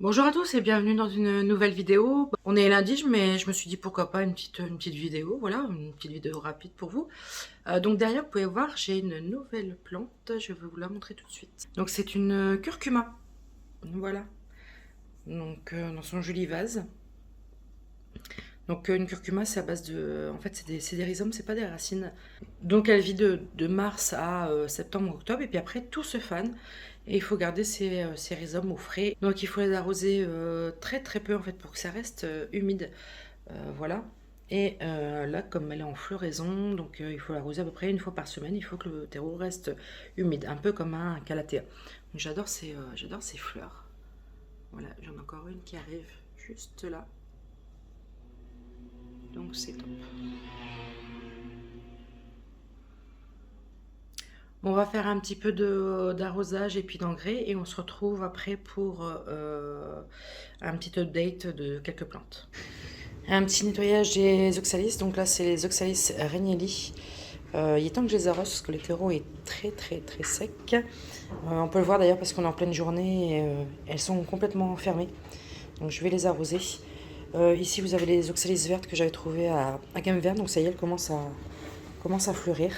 Bonjour à tous et bienvenue dans une nouvelle vidéo. On est lundi, mais je me suis dit pourquoi pas une petite vidéo, voilà, une petite vidéo rapide pour vous. Donc derrière, vous pouvez voir, j'ai une nouvelle plante, je vais vous la montrer tout de suite. Donc c'est une curcuma, voilà, donc dans son joli vase. Donc une curcuma, c'est à base de... En fait, c'est des rhizomes, c'est pas des racines. Donc elle vit de mars à septembre, octobre, et puis après tout se fane. Et il faut garder ces rhizomes au frais. Donc il faut les arroser très très peu en fait pour que ça reste humide. Voilà. Et là, comme elle est en floraison, donc il faut l'arroser à peu près une fois par semaine. Il faut que le terreau reste humide, un peu comme un calathea. Donc j'adore ces fleurs. Voilà, j'en ai encore une qui arrive juste là. Donc c'est top. On va faire un petit peu d'arrosage et puis d'engrais et on se retrouve après pour un petit update de quelques plantes. Un petit nettoyage des oxalis. Donc là, c'est les oxalis Regnelli. Il est temps que je les arrose parce que le terreau est très très très sec. On peut le voir d'ailleurs parce qu'on est en pleine journée et elles sont complètement fermées. Donc je vais les arroser. Ici, vous avez les oxalis vertes que j'avais trouvées à Gamme Verte. Donc ça y est, elles commencent à fleurir.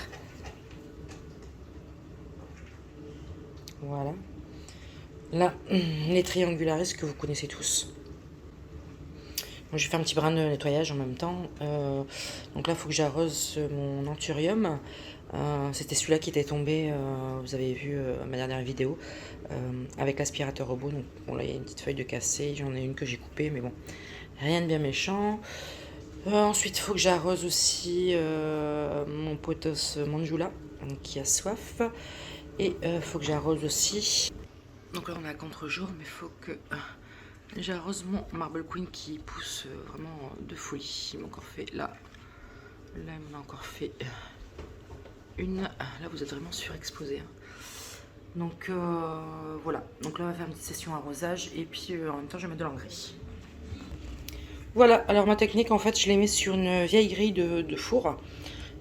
Voilà. Là, les triangularis que vous connaissez tous. Moi, je vais faire un petit brin de nettoyage en même temps. Donc là, il faut que j'arrose mon anthurium. C'était celui-là qui était tombé, vous avez vu ma dernière vidéo, avec l'aspirateur robot. Donc bon, là, il y a une petite feuille de cassé. J'en ai une que j'ai coupée, mais bon, rien de bien méchant. Ensuite, il faut que j'arrose aussi mon pothos manjula, qui a soif. Et il faut que j'arrose aussi. Donc là, on est à contre-jour, mais il faut que j'arrose mon Marble Queen qui pousse vraiment de folie. Il m'a encore fait là. Là, il m'en a encore fait une. Là, vous êtes vraiment surexposé. Hein. Donc voilà. Donc là, on va faire une petite session arrosage et puis en même temps, je vais mettre de l'engrais. Voilà. Alors ma technique, en fait, je les mets sur une vieille grille de four.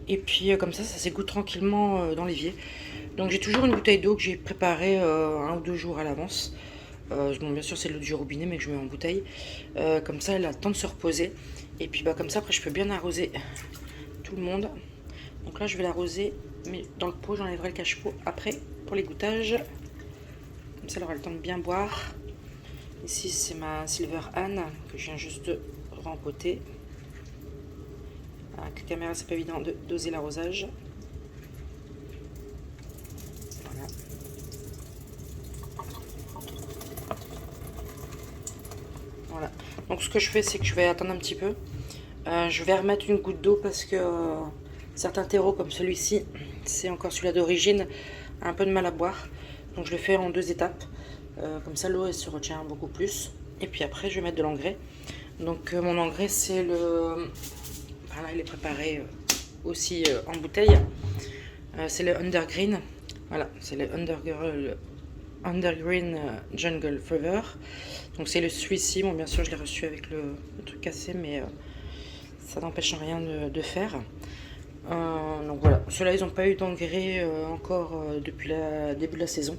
Et puis comme ça s'égoutte tranquillement dans l'évier. Donc j'ai toujours une bouteille d'eau que j'ai préparée 1 ou 2 jours à l'avance. Bon, bien sûr, c'est l'eau du robinet, mais que je mets en bouteille. Comme ça, elle a le temps de se reposer. Et puis, bah, comme ça, après, je peux bien arroser tout le monde. Donc là, je vais l'arroser, mais dans le pot, j'enlèverai le cache-pot après pour les goûtages. Comme ça, elle aura le temps de bien boire. Ici, c'est ma Silver Anne que je viens juste de rempoter. Avec la caméra, c'est pas évident de doser l'arrosage. Voilà. Voilà. Donc, ce que je fais, c'est que je vais attendre un petit peu. Je vais remettre une goutte d'eau parce que certains terreaux comme celui-ci, c'est encore celui-là d'origine, a un peu de mal à boire. Donc je le fais en 2 étapes. Comme ça l'eau elle se retient beaucoup plus. Et puis après je vais mettre de l'engrais. Donc mon engrais c'est le... Enfin, là il est préparé aussi en bouteille. C'est le Undergreen. Voilà, c'est le Undergreen Jungle Fever. Donc c'est le celui-ci. Bon bien sûr je l'ai reçu avec le truc cassé mais... ça n'empêche rien de faire. Donc voilà, ceux-là ils n'ont pas eu d'engrais encore depuis le début de la saison.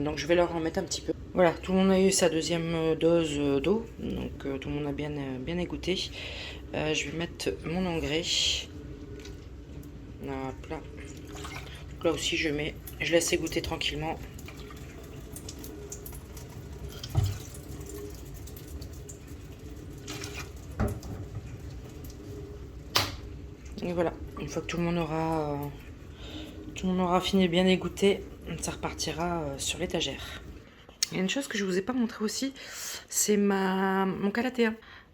Donc je vais leur en mettre un petit peu. Voilà, tout le monde a eu sa deuxième dose d'eau. Donc tout le monde a bien égoutté. Je vais mettre mon engrais. Hop là. Donc là aussi je laisse égoutter tranquillement. Et voilà, une fois que tout le monde aura fini de bien égoutter, ça repartira sur l'étagère. Il y a une chose que je vous ai pas montré aussi, c'est mon calathea.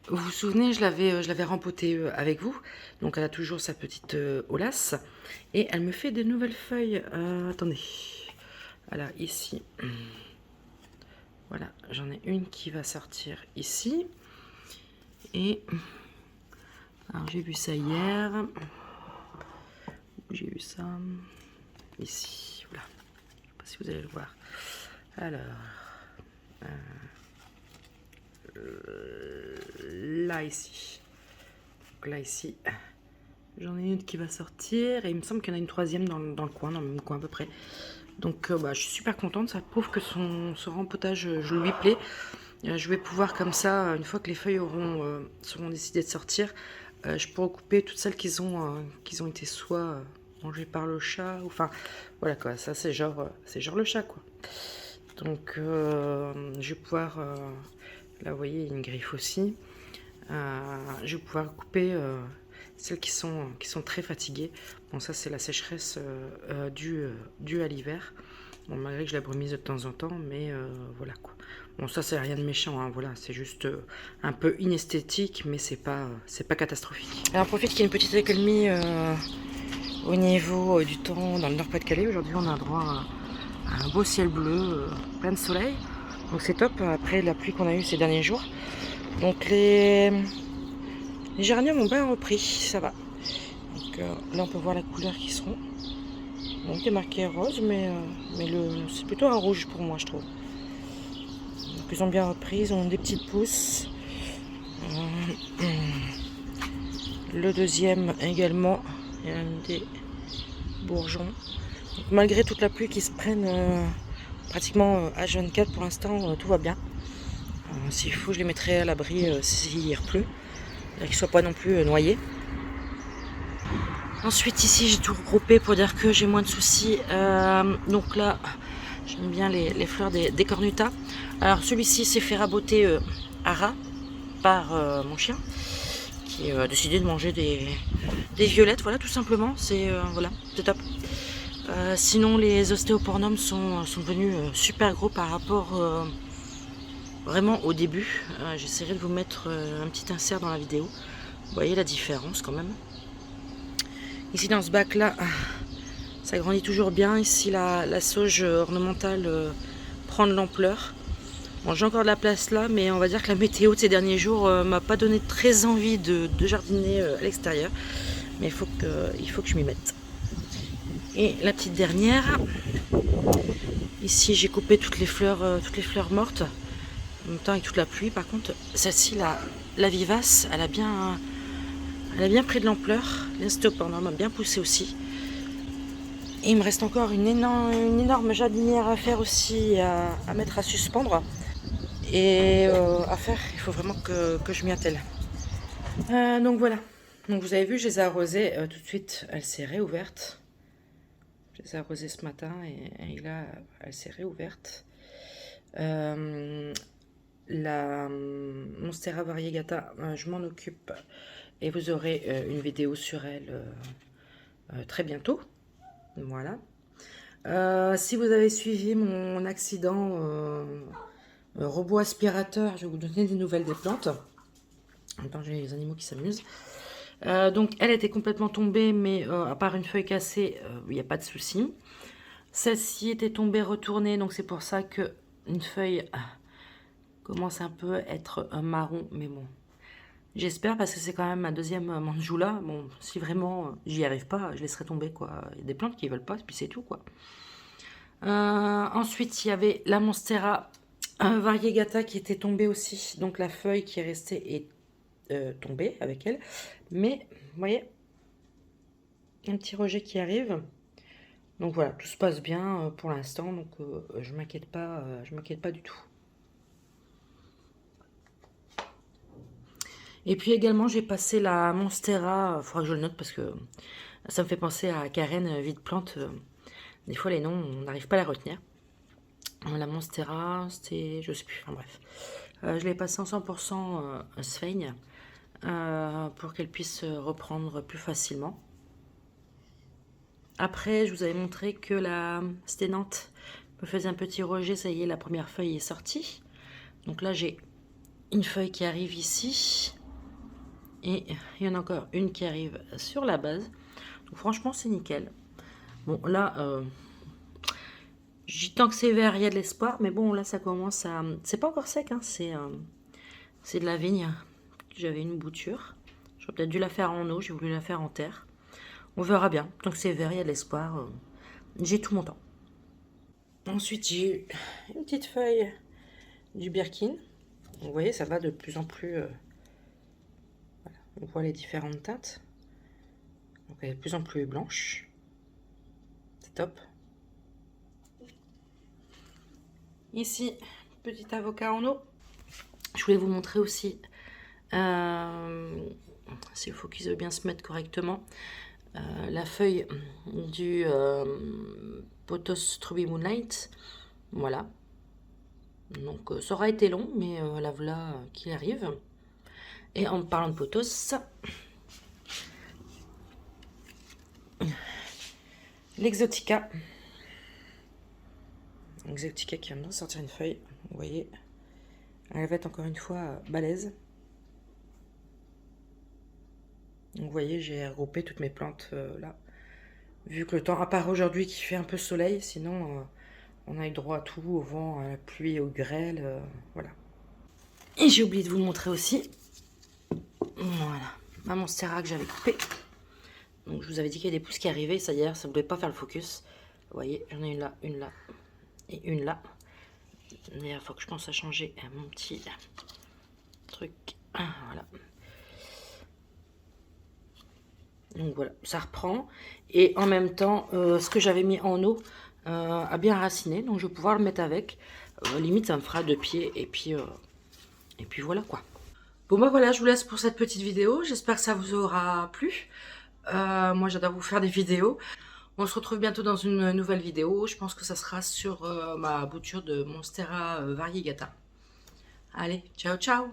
Vous vous souvenez, je l'avais rempoté avec vous. Donc elle a toujours sa petite olasse. Et elle me fait de nouvelles feuilles. Attendez. Voilà, ici. Voilà, j'en ai une qui va sortir ici. Et alors j'ai vu ça hier. J'ai eu ça ici. Voilà. Je sais pas si vous allez le voir. Alors. Là ici. Donc là ici. J'en ai une qui va sortir. Et il me semble qu'il y en a une troisième dans le coin, dans le même coin à peu près. Donc bah, je suis super contente. Ça prouve que son rempotage, je lui plaît. Je vais pouvoir comme ça, une fois que les feuilles seront décidées de sortir, je pourrai couper toutes celles qui ont été soit mangées par le chat, ou, enfin voilà quoi, ça c'est genre le chat quoi. Donc je vais pouvoir, là vous voyez il y a une griffe aussi, je vais pouvoir couper celles qui sont très fatiguées. Bon ça c'est la sécheresse due à l'hiver. Bon, malgré que je la brumise de temps en temps, mais voilà quoi. Bon, ça c'est rien de méchant, hein, voilà, c'est juste un peu inesthétique, mais c'est pas catastrophique. Alors, on profite qu'il y ait une petite accalmie au niveau du temps dans le Nord-Pas-de-Calais. Aujourd'hui, on a droit à un beau ciel bleu, plein de soleil, donc c'est top après la pluie qu'on a eue ces derniers jours. Donc, les géraniums ont bien repris, ça va. Donc là, on peut voir la couleur qu'ils seront. Donc, c'est marqué rose, mais c'est plutôt un rouge pour moi, je trouve. Donc, ils ont bien repris, ils ont des petites pousses. Le deuxième également, il y a des bourgeons. Donc, malgré toute la pluie qui se prennent pratiquement H24 pour l'instant, tout va bien. S'il faut, je les mettrai à l'abri s'il pleut, qu'ils ne soient pas non plus noyés. Ensuite ici j'ai tout regroupé pour dire que j'ai moins de soucis. Donc là j'aime bien les fleurs des cornutas. Alors celui-ci s'est fait raboter à ras par mon chien qui a décidé de manger des violettes, voilà tout simplement, c'est voilà, c'est top. Sinon les ostéopornums sont devenus super gros par rapport vraiment au début. J'essaierai de vous mettre un petit insert dans la vidéo. Vous voyez la différence quand même. Ici dans ce bac là, ça grandit toujours bien. Ici la sauge ornementale prend de l'ampleur. Bon, j'ai encore de la place là, mais on va dire que la météo de ces derniers jours m'a pas donné très envie de jardiner à l'extérieur. Mais il faut que je m'y mette. Et la petite dernière, ici j'ai coupé toutes les fleurs mortes, en même temps avec toute la pluie. Par contre, celle-ci, la vivace, elle a bien pris de l'ampleur. L'Instopendum a bien poussé aussi. Et il me reste encore une énorme jardinière à faire aussi, à mettre à suspendre. Et à faire, il faut vraiment que je m'y attelle. Donc voilà. Donc vous avez vu, je les ai arrosées tout de suite. Elle s'est réouverte. Je les ai arrosées ce matin et là, elle s'est réouverte. La Monstera variegata, je m'en occupe et vous aurez une vidéo sur elle très bientôt. Voilà. Si vous avez suivi mon accident robot aspirateur, je vais vous donner des nouvelles des plantes. En même temps, j'ai les animaux qui s'amusent. Donc, elle était complètement tombée, mais à part une feuille cassée, il n'y a pas de souci. Celle-ci était tombée retournée, donc c'est pour ça que une feuille commence un peu à être marron, mais bon. J'espère parce que c'est quand même ma deuxième manjoula. Bon, si vraiment j'y arrive pas, je laisserai tomber quoi. Il y a des plantes qui veulent pas, puis c'est tout quoi. Ensuite, il y avait la Monstera variegata qui était tombée aussi. Donc la feuille qui est restée est tombée avec elle. Mais, vous voyez, un petit rejet qui arrive. Donc voilà, tout se passe bien pour l'instant. Donc je m'inquiète pas du tout. Et puis également, j'ai passé la Monstera. Il faudra que je le note parce que ça me fait penser à Karen Vide Plante. Des fois, les noms, on n'arrive pas à les retenir. La Monstera, c'était, je sais plus, enfin bref. Je l'ai passé en 100% Sphaigne pour qu'elle puisse reprendre plus facilement. Après, je vous avais montré que la sténante me faisait un petit rejet. Ça y est, la première feuille est sortie. Donc là, j'ai une feuille qui arrive ici. Et il y en a encore une qui arrive sur la base. Donc franchement, c'est nickel. Bon, là, tant que c'est vert, il y a de l'espoir. Mais bon, là, ça commence à... C'est pas encore sec, hein, c'est de la vigne. J'avais une bouture. J'aurais peut-être dû la faire en eau. J'ai voulu la faire en terre. On verra bien. Tant que c'est vert, il y a de l'espoir. J'ai tout mon temps. Ensuite, j'ai eu une petite feuille du Birkin. Vous voyez, ça va de plus en plus... voilà. On voit les différentes teintes. Donc, elle est de plus en plus blanche. C'est top. Ici, petit avocat en eau. Je voulais vous montrer aussi, si le focus veut bien se mettre correctement, la feuille du Pothos Ruby Moonlight. Voilà. Donc ça aura été long, mais la voilà qui arrive. Et en parlant de Pothos, l'Exotica. Exotica qui vient de sortir une feuille, vous voyez. Elle va être encore une fois balèze. Donc vous voyez, j'ai regroupé toutes mes plantes là. Vu que le temps, à part aujourd'hui qui fait un peu soleil, sinon on a eu droit à tout, au vent, à la pluie, au grêle, voilà. Et j'ai oublié de vous le montrer aussi. Voilà, ma monstera que j'avais coupée. Donc je vous avais dit qu'il y a des pousses qui arrivaient, ça hier, ça ne voulait pas faire le focus. Vous voyez, j'en ai une là et une là. D'ailleurs, il faut que je pense à changer mon petit truc. Voilà. Donc voilà, ça reprend. Et en même temps, ce que j'avais mis en eau a bien raciné. Donc je vais pouvoir le mettre avec. Limite, ça me fera 2 pieds. Et puis voilà quoi. Bon bah voilà, je vous laisse pour cette petite vidéo. J'espère que ça vous aura plu. Moi, j'adore vous faire des vidéos. On se retrouve bientôt dans une nouvelle vidéo. Je pense que ça sera sur ma bouture de Monstera variegata. Allez, ciao ciao!